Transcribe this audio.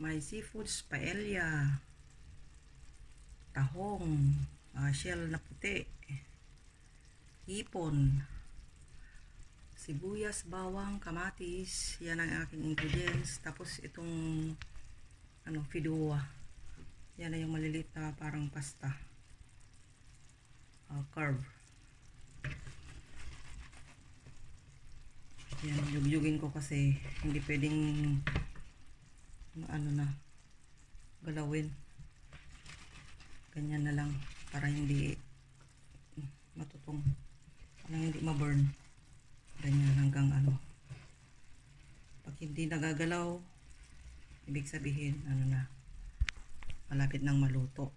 May seafoods, paella, tahong, shell na puti, hipon, sibuyas, bawang, kamatis. Yan ang aking ingredients. Tapos itong fideuà. Yan na yung maliliit na parang pasta. Carve. Yan, yugyugin ko kasi hindi pwedeng galawin. Ganyan na lang para hindi matutong, para hindi ma-burn. Ganyan hanggang pag hindi nagagalaw, ibig sabihin malapit nang maluto.